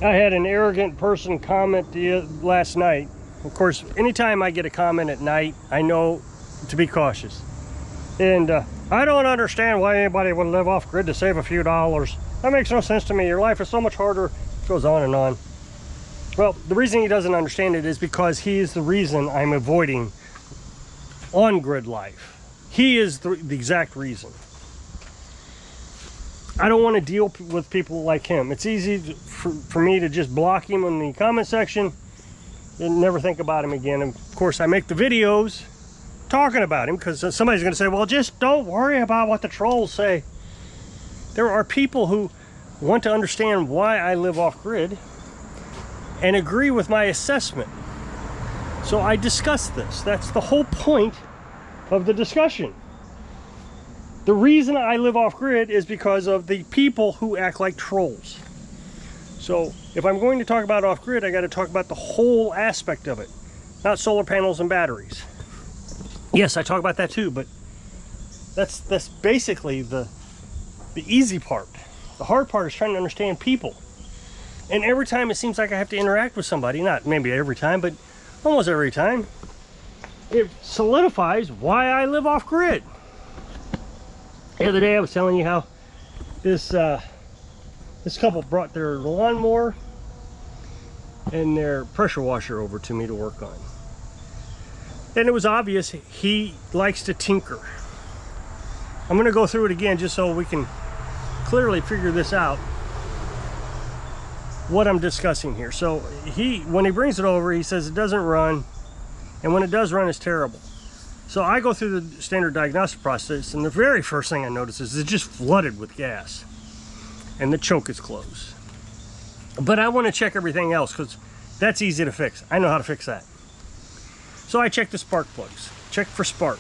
I had an arrogant person comment last night. Of course, anytime I get a comment at night, I know to be cautious. And I don't understand why anybody would live off grid to save a few dollars. That makes no sense to me. Your life is so much harder. It goes on and on. Well, the reason he doesn't understand it is because he is the reason I'm avoiding on-grid life. He is the exact reason. I don't want to deal with people like him. It's easy for me to just block him in the comment section and never think about him again. And of course, I make the videos talking about him because somebody's going to say, well, just don't worry about what the trolls say. There are people who want to understand why I live off-grid and agree with my assessment. So I discuss this. That's the whole point of the discussion. The reason I live off-grid is because of the people who act like trolls. So if I'm going to talk about off-grid, I got to talk about the whole aspect of it, not solar panels and batteries. Yes, I talk about that too, but that's basically the easy part. The hard part is trying to understand people. And every time it seems like I have to interact with somebody, not maybe every time, but almost every time, it solidifies why I live off-grid. The other day I was telling you how this couple brought their lawnmower and their pressure washer over to me to work on. And it was obvious he likes to tinker. I'm going to go through it again just so we can clearly figure this out, what I'm discussing here. So when he brings it over, he says it doesn't run, and when it does run, it's terrible. So I go through the standard diagnostic process, and the very first thing I notice is it's just flooded with gas, and the choke is closed. But I want to check everything else because that's easy to fix. I know how to fix that. So I check the spark plugs, check for spark,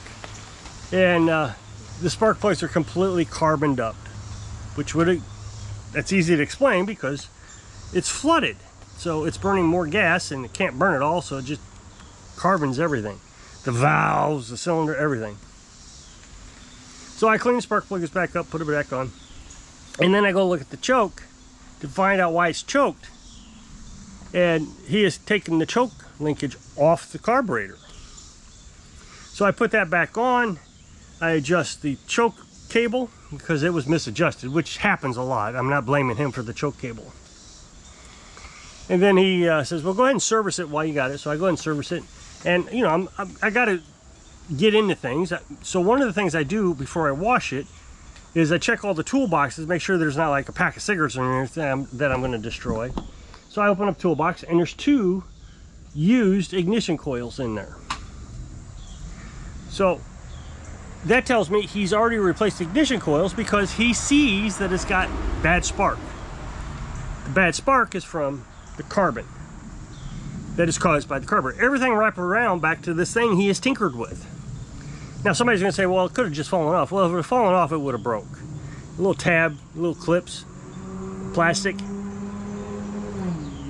and the spark plugs are completely carboned up, which that's easy to explain because it's flooded. So it's burning more gas, and it can't burn it all, so it just carbons everything. The valves, the cylinder, everything. So I clean the spark plugs back up, put it back on, and then I go look at the choke to find out why it's choked. And he has taken the choke linkage off the carburetor. So I put that back on. I adjust the choke cable because it was misadjusted, which happens a lot. I'm not blaming him for the choke cable. And then he says, well, go ahead and service it while you got it. So I go ahead and service it. And, you know, I got to get into things. So one of the things I do before I wash it is I check all the toolboxes, make sure there's not like a pack of cigarettes or anything that I'm going to destroy. So I open up toolbox, and there's 2 used ignition coils in there. So that tells me he's already replaced ignition coils because he sees that it's got bad spark. The bad spark is from the carbon that is caused by the carburetor. Everything wrapped around back to this thing he has tinkered with. Now somebody's going to say, well, it could have just fallen off. Well, if it had fallen off, it would have broke. A little tab, little clips, plastic.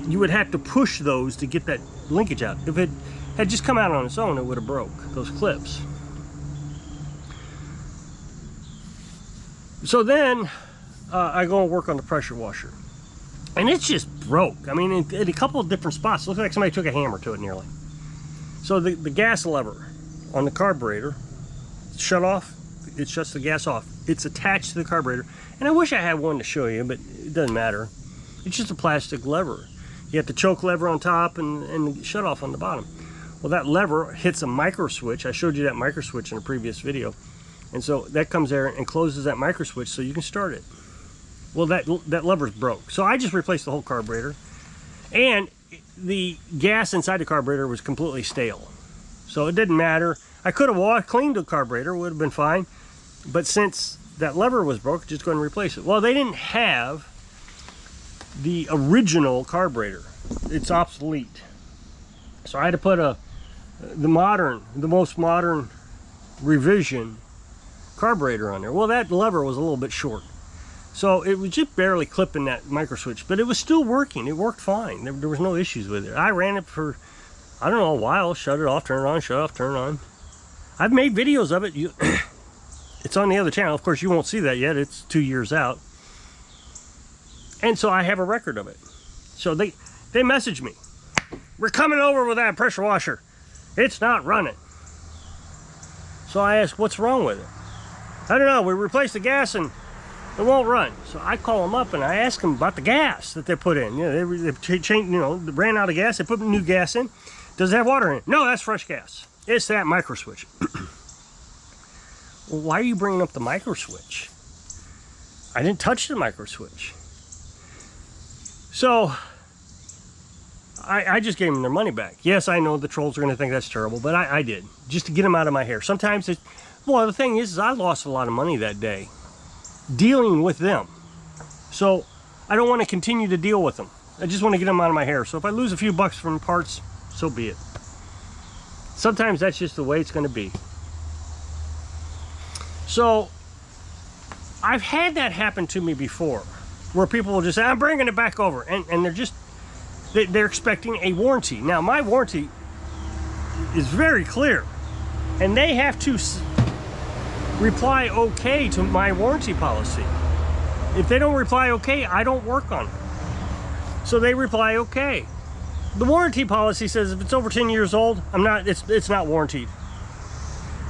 You would have to push those to get that linkage out. If it had just come out on its own, it would have broke, those clips. So then I go and work on the pressure washer. And it's just broke. I mean, in a couple of different spots. It looks like somebody took a hammer to it nearly. So the gas lever on the carburetor, shut off, it shuts the gas off. It's attached to the carburetor. And I wish I had one to show you, but it doesn't matter. It's just a plastic lever. You have the choke lever on top and the shut off on the bottom. Well, that lever hits a micro switch. I showed you that micro switch in a previous video. And so that comes there and closes that micro switch so you can start it. Well, that lever's broke. So I just replaced the whole carburetor. And the gas inside the carburetor was completely stale. So it didn't matter. I could have cleaned the carburetor, would have been fine. But since that lever was broke, just go ahead and replace it. Well, they didn't have the original carburetor. It's obsolete. So I had to put the most modern revision carburetor on there. Well, that lever was a little bit short. So it was just barely clipping that micro switch, but it was still working. It worked fine. There was no issues with it. I ran it for, I don't know, a while. Shut it off, turn it on, shut it off, turn it on. I've made videos of it. It's on the other channel. Of course, you won't see that yet. It's 2 years out. And so I have a record of it. So they messaged me. We're coming over with that pressure washer. It's not running. So I asked, what's wrong with it? I don't know. We replaced the gas and it won't run. So I call them up and I ask them about the gas that they put in. You know, they changed, you know, they ran out of gas. They put new gas in. Does it have water in it? No, that's fresh gas. It's that micro switch. Well, why are you bringing up the micro switch? I didn't touch the micro switch. So I just gave them their money back. Yes, I know the trolls are going to think that's terrible, but I did, just to get them out of my hair. Sometimes it's, well, the thing is I lost a lot of money that day dealing with them. So I don't want to continue to deal with them. I just want to get them out of my hair. So if I lose a few bucks from parts, so be it. Sometimes that's just the way it's going to be. So I've had that happen to me before, where people will just say, I'm bringing it back over. And they're expecting a warranty. Now, my warranty is very clear. And they have to reply okay to my warranty policy. If they don't reply okay, I don't work on it. So they reply okay. The warranty policy says if it's over 10 years old, it's not warranted.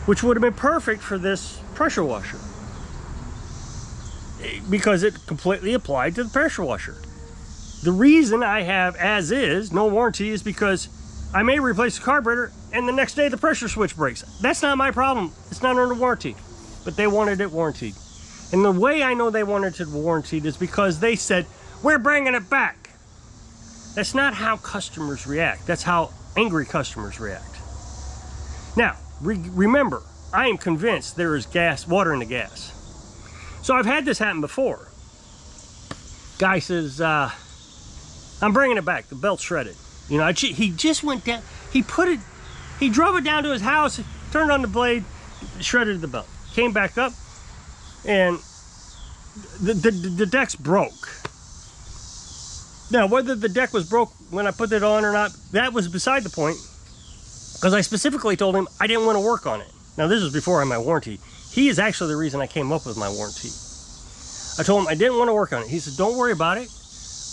Which would have been perfect for this pressure washer, because it completely applied to the pressure washer. The reason I have as is, no warranty, is because I may replace the carburetor and the next day the pressure switch breaks. That's not my problem. It's not under warranty. But they wanted it warranted. And the way I know they wanted it warranted is because they said, we're bringing it back. That's not how customers react. That's how angry customers react. Now, remember, I am convinced there is water in the gas. So I've had this happen before. Guy says, I'm bringing it back. The belt's shredded. You know, he just went down. He drove it down to his house, turned on the blade, shredded the belt. Came back up, and the deck's broke. Now, whether the deck was broke when I put it on or not, that was beside the point, because I specifically told him I didn't want to work on it. Now, this was before I had my warranty. He is actually the reason I came up with my warranty. I told him I didn't want to work on it. He said, don't worry about it.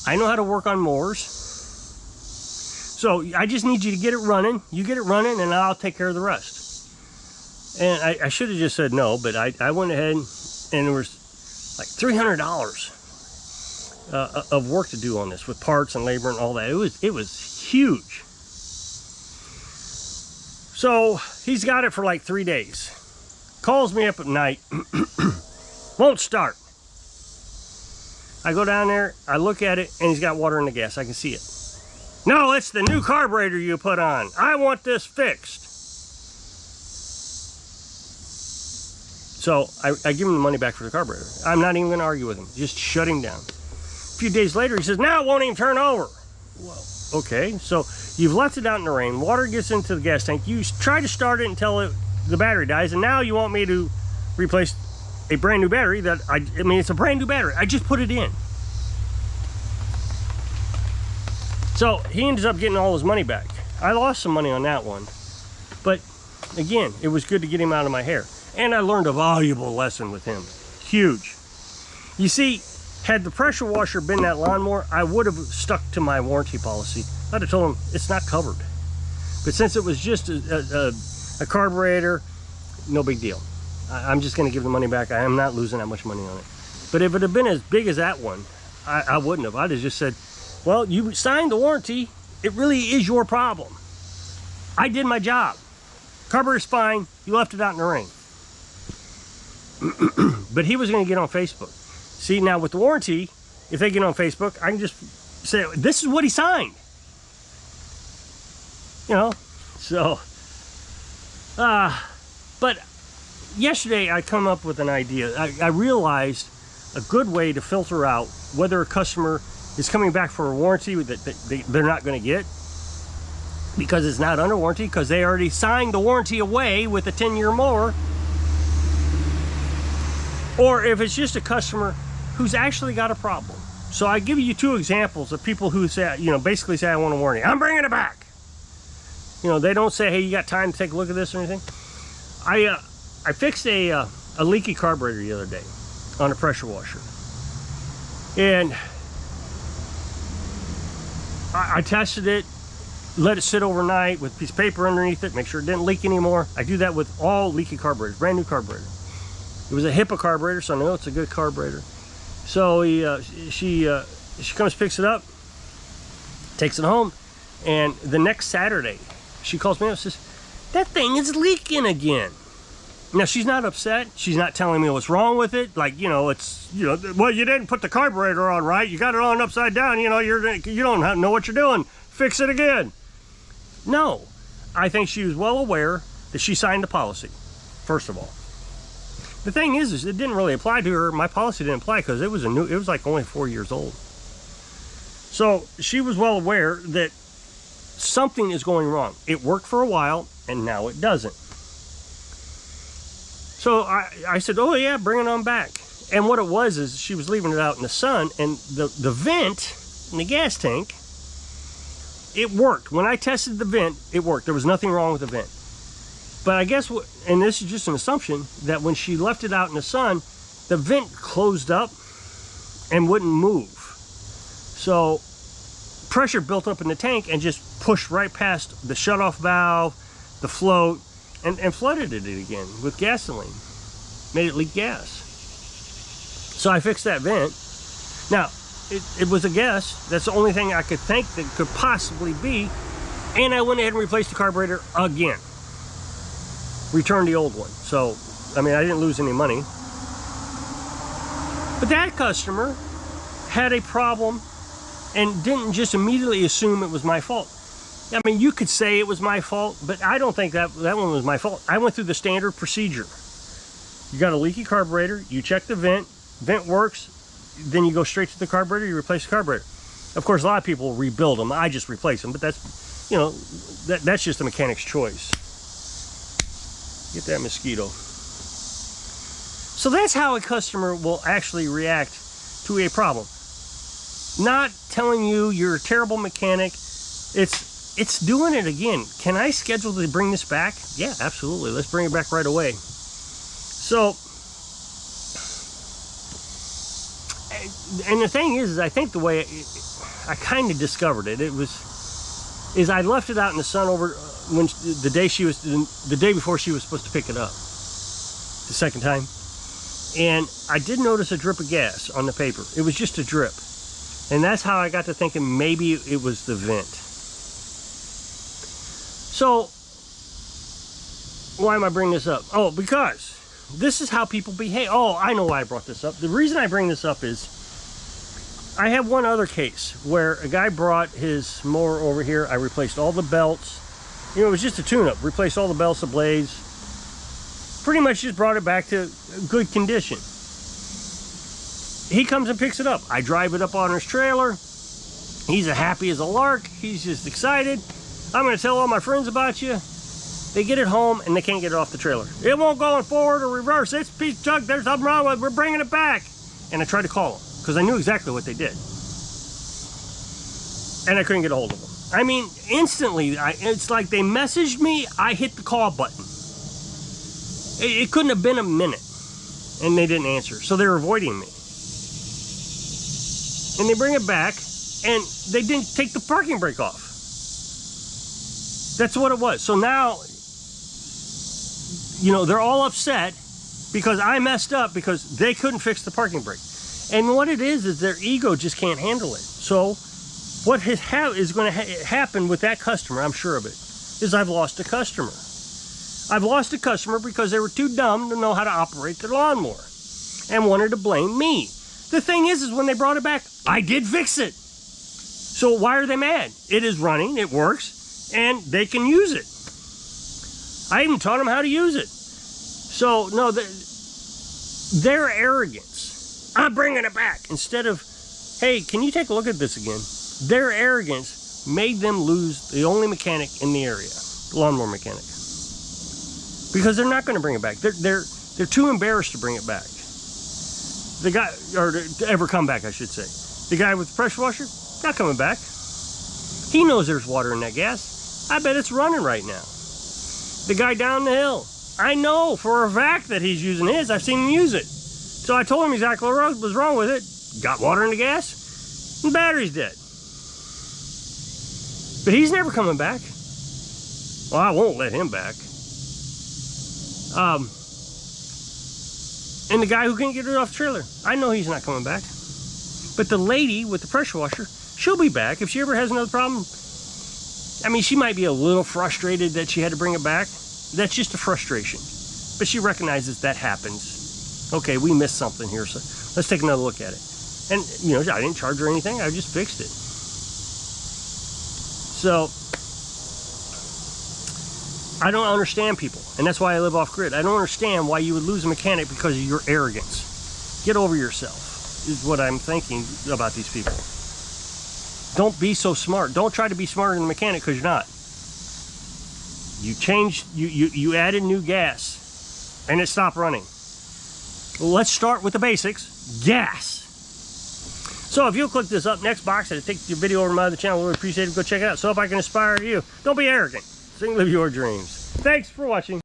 I know how to work on mowers. So I just need you to get it running. You get it running, and I'll take care of the rest. And I should have just said no, but I went ahead, and there was like $300 of work to do on this with parts and labor and all that. It was huge. So he's got it for like 3 days. Calls me up at night. Won't start. I go down there, I look at it, and he's got water in the gas. I can see it. No, it's the new carburetor you put on. I want this fixed. So I give him the money back for the carburetor. I'm not even going to argue with him. Just shut him down. A few days later, he says, now it won't even turn over. Well, okay, so you've left it out in the rain. Water gets into the gas tank. You try to start it until the battery dies, and now you want me to replace a brand new battery that, I mean, it's a brand new battery. I just put it in. So he ends up getting all his money back. I lost some money on that one. But again, it was good to get him out of my hair. And I learned a valuable lesson with him. Huge. You see, had the pressure washer been that lawnmower, I would have stuck to my warranty policy. I'd have told him it's not covered. But since it was just a carburetor, no big deal. I'm just going to give the money back. I am not losing that much money on it. But if it had been as big as that one, I wouldn't have. I'd have just said, well, you signed the warranty. It really is your problem. I did my job. Carburetor's fine. You left it out in the rain. But he was going to get on Facebook. See, now with the warranty, if they get on Facebook, I can just say, this is what he signed. You know, so, but yesterday I come up with an idea. I realized a good way to filter out whether a customer is coming back for a warranty that they're not going to get because it's not under warranty, because they already signed the warranty away with a 10-year mower, or if it's just a customer who's actually got a problem. So I give you two examples of people who say, you know, basically say, I want a warranty. I'm bringing it back. You know, they don't say, hey, you got time to take a look at this or anything. I fixed a leaky carburetor the other day on a pressure washer. And I tested it, let it sit overnight with a piece of paper underneath it, make sure it didn't leak anymore. I do that with all leaky carburetors, brand new carburetor. It was a HIPAA carburetor, so I know it's a good carburetor. So she comes, picks it up, takes it home, and the next Saturday, she calls me up and says, that thing is leaking again. Now, she's not upset. She's not telling me what's wrong with it. Like, you know, it's, you know, well, you didn't put the carburetor on right. You got it on upside down. You know, you don't know what you're doing. Fix it again. No. I think she was well aware that she signed the policy, first of all. The thing is it didn't really apply to her. My policy didn't apply because it was like only 4 years old. So she was well aware that something is going wrong. It worked for a while, and now it doesn't. So I said, oh yeah, bring it on back. And what it was is she was leaving it out in the sun, and the vent in the gas tank, it worked. When I tested the vent, it worked. There was nothing wrong with the vent. But I guess, and this is just an assumption, that when she left it out in the sun, the vent closed up and wouldn't move. So pressure built up in the tank and just pushed right past the shutoff valve, the float, and flooded it again with gasoline. Made it leak gas. So I fixed that vent. Now, it was a guess. That's the only thing I could think that could possibly be. And I went ahead and replaced the carburetor again. Returned the old one. So, I mean, I didn't lose any money. But that customer had a problem and didn't just immediately assume it was my fault. I mean, you could say it was my fault, but I don't think that one was my fault. I went through the standard procedure. You got a leaky carburetor, you check the vent works, then you go straight to the carburetor, you replace the carburetor. Of course, a lot of people rebuild them. I just replace them, but that's, you know, that's just the mechanic's choice. Get that mosquito. So that's how a customer will actually react to a problem. Not telling you you're a terrible mechanic. It's doing it again. Can I schedule to bring this back? Yeah, absolutely. Let's bring it back right away. So, and the thing is I think the way I kind of discovered it, is I left it out in the sun over when the day before she was supposed to pick it up, the second time, and I did notice a drip of gas on the paper. It was just a drip, and that's how I got to thinking maybe it was the vent. So, why am I bringing this up? Oh, because this is how people behave. Oh, I know why I brought this up. The reason I bring this up is I have one other case where a guy brought his mower over here. I replaced all the belts. You know, it was just a tune-up. Replaced all the belts, the blades. Pretty much just brought it back to good condition. He comes and picks it up. I drive it up on his trailer. He's as happy as a lark. He's just excited. I'm going to tell all my friends about you. They get it home and they can't get it off the trailer. It won't go in forward or reverse. It's a piece of junk. There's something wrong with it. We're bringing it back. And I tried to call them because I knew exactly what they did. And I couldn't get a hold of them. I mean, instantly, it's like they messaged me. I hit the call button. It couldn't have been a minute. And they didn't answer. So they're avoiding me. And they bring it back and they didn't take the parking brake off. That's what it was. So now, you know, they're all upset because I messed up because they couldn't fix the parking brake. And what it is their ego just can't handle it. So what is going to happen with that customer, I'm sure of it, is I've lost a customer. I've lost a customer because they were too dumb to know how to operate their lawnmower and wanted to blame me. The thing is when they brought it back, I did fix it. So why are they mad? It is running, it works. And they can use it. I even taught them how to use it. So, no, their arrogance, I'm bringing it back. Instead of, hey, can you take a look at this again? Their arrogance made them lose the only mechanic in the area, the lawnmower mechanic. Because they're not going to bring it back. They're too embarrassed to bring it back. The guy, or to ever come back, I should say. The guy with the pressure washer, not coming back. He knows there's water in that gas. I bet it's running right now. The guy down the hill, I know for a fact that he's using his. I've seen him use it. So I told him exactly what was wrong with it. Got water in the gas, and the battery's dead. But he's never coming back. Well, I won't let him back. And the guy who can't get it off the trailer, I know he's not coming back. But the lady with the pressure washer, she'll be back if she ever has another problem. I mean, she might be a little frustrated that she had to bring it back. That's just a frustration. But she recognizes that happens. Okay, we missed something here, so let's take another look at it. And, you know, I didn't charge her anything. I just fixed it. So, I don't understand people. And that's why I live off-grid. I don't understand why you would lose a mechanic because of your arrogance. Get over yourself, is what I'm thinking about these people. Don't be so smart. Don't try to be smarter than the mechanic because you're not. You changed, you added new gas and it stopped running. Well, let's start with the basics. Gas. So if you'll click this up next box and take your video over to my other channel, I would appreciate it. Go check it out. So if I can inspire you, don't be arrogant. So you can live your dreams. Thanks for watching.